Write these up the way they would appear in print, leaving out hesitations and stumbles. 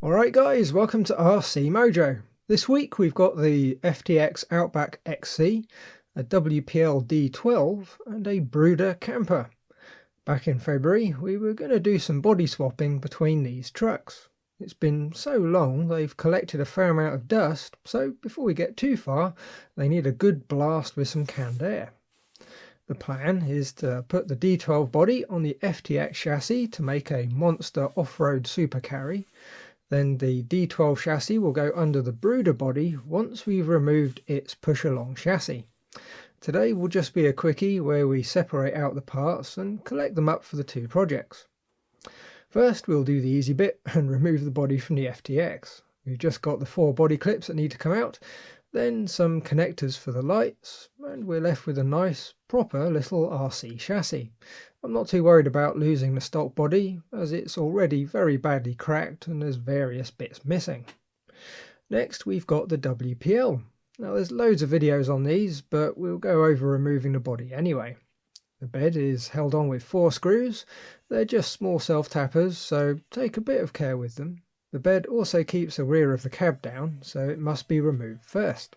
Alright guys, welcome to RC Mojo. This week we've got the FTX Outback XC, a WPL D12 and a Bruder camper. Back in February we were going to do some body swapping between these trucks. It's been so long they've collected a fair amount of dust, so before we get too far they need a good blast with some canned air. The plan is to put the D12 body on the FTX chassis to make a monster off-road super carry. Then the D12 chassis will go under the Brooder body once we've removed its push-along chassis. Today will just be a quickie where we separate out the parts and collect them up for the two projects. First we'll do the easy bit and remove the body from the FTX. We've just got the 4 body clips that need to come out, then some connectors for the lights, and we're left with a nice proper little RC chassis. I'm not too worried about losing the stock body as it's already very badly cracked and there's various bits missing. Next we've got the WPL. Now there's loads of videos on these, but we'll go over removing the body anyway. The bed is held on with 4 screws. They're just small self-tappers, so take a bit of care with them. The bed also keeps the rear of the cab down, so it must be removed first.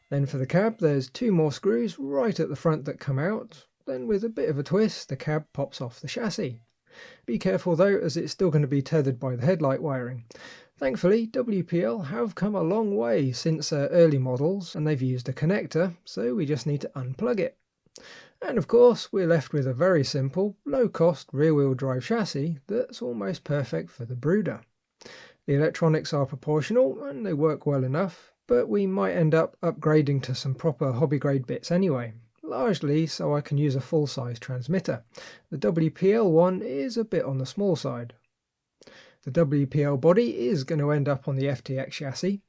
Then for the cab there's 2 more screws right at the front that come out. Then with a bit of a twist the cab pops off the chassis. Be careful though, as it's still going to be tethered by the headlight wiring. Thankfully WPL have come a long way since their early models and they've used a connector, so we just need to unplug it. And of course we're left with a very simple, low-cost rear-wheel drive chassis that's almost perfect for the Brooder. The electronics are proportional and they work well enough, but we might end up upgrading to some proper hobby grade bits anyway, largely so I can use a full-size transmitter. The WPL one is a bit on the small side. The WPL body is going to end up on the FTX chassis.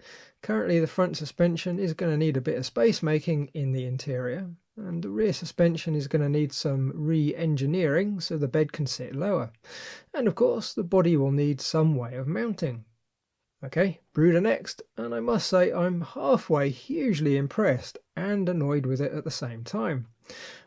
Currently the front suspension is going to need a bit of space making in the interior, and the rear suspension is going to need some re-engineering so the bed can sit lower. And of course the body will need some way of mounting. Okay, Brooder next, and I must say I'm halfway hugely impressed and annoyed with it at the same time.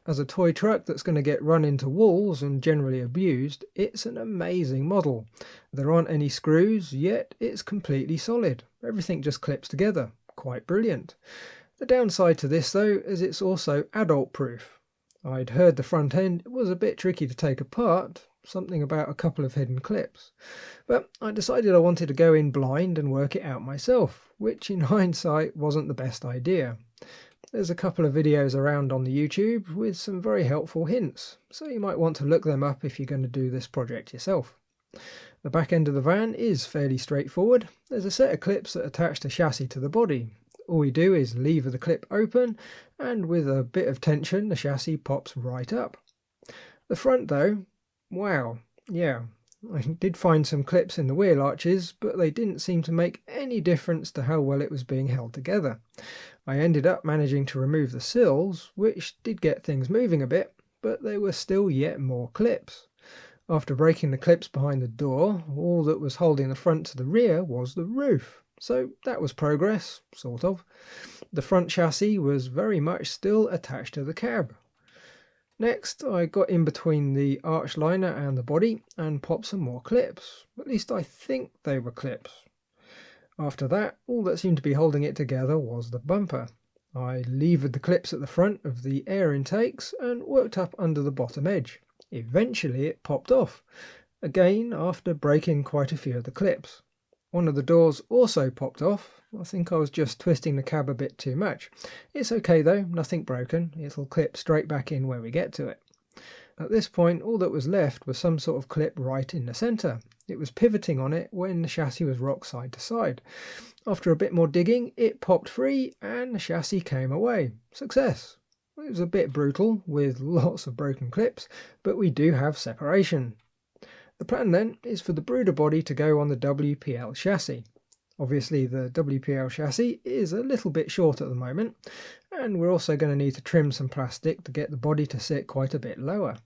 As a toy truck that's going to get run into walls and generally abused, it's an amazing model. There aren't any screws, yet it's completely solid. Everything just clips together. Quite brilliant. The downside to this though is it's also adult proof. I'd heard the front end was a bit tricky to take apart, something about a couple of hidden clips. But I decided I wanted to go in blind and work it out myself, which in hindsight wasn't the best idea. There's a couple of videos around on the YouTube with some very helpful hints, so you might want to look them up if you're going to do this project yourself. The back end of the van is fairly straightforward. There's a set of clips that attach the chassis to the body. All we do is lever the clip open, and with a bit of tension the chassis pops right up. The front though, wow, yeah, I did find some clips in the wheel arches, but they didn't seem to make any difference to how well it was being held together. I ended up managing to remove the sills, which did get things moving a bit, but there were still yet more clips. After breaking the clips behind the door, all that was holding the front to the rear was the roof. So that was progress, sort of. The front chassis was very much still attached to the cab. Next I got in between the arch liner and the body and popped some more clips. At least I think they were clips. After that, all that seemed to be holding it together was the bumper. I levered the clips at the front of the air intakes and worked up under the bottom edge. Eventually it popped off, again after breaking quite a few of the clips. One of the doors also popped off. I think I was just twisting the cab a bit too much. It's okay though, nothing broken. It'll clip straight back in when we get to it. At this point all that was left was some sort of clip right in the centre. It was pivoting on it when the chassis was rocked side to side. After a bit more digging it popped free and the chassis came away. Success! It was a bit brutal with lots of broken clips, but we do have separation. The plan then is for the Brooder body to go on the WPL chassis. Obviously the WPL chassis is a little bit short at the moment, and we're also going to need to trim some plastic to get the body to sit quite a bit lower.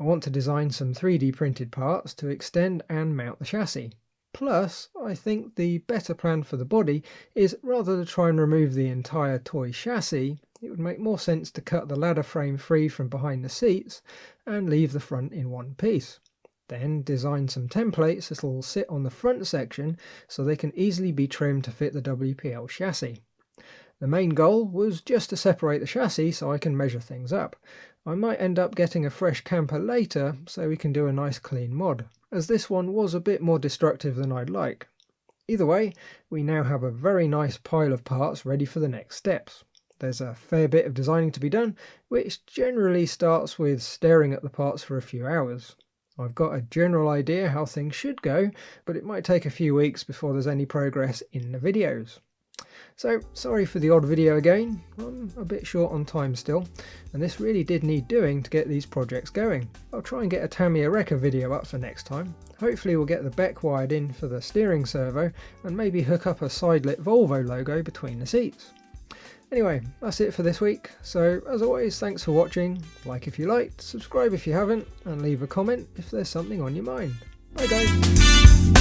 I want to design some 3D printed parts to extend and mount the chassis. Plus, I think the better plan for the body is rather than try and remove the entire toy chassis, it would make more sense to cut the ladder frame free from behind the seats and leave the front in one piece. Then design some templates that will sit on the front section so they can easily be trimmed to fit the WPL chassis. The main goal was just to separate the chassis so I can measure things up. I might end up getting a fresh camper later so we can do a nice clean mod, as this one was a bit more destructive than I'd like. Either way, we now have a very nice pile of parts ready for the next steps. There's a fair bit of designing to be done, which generally starts with staring at the parts for a few hours. I've got a general idea how things should go, but it might take a few weeks before there's any progress in the videos. So, sorry for the odd video again, I'm a bit short on time still, and this really did need doing to get these projects going. I'll try and get a Tamiya Wrecker video up for next time. Hopefully we'll get the Beck wired in for the steering servo, and maybe hook up a side-lit Volvo logo between the seats. Anyway, that's it for this week, so as always, thanks for watching, like if you liked, subscribe if you haven't, and leave a comment if there's something on your mind. Bye guys!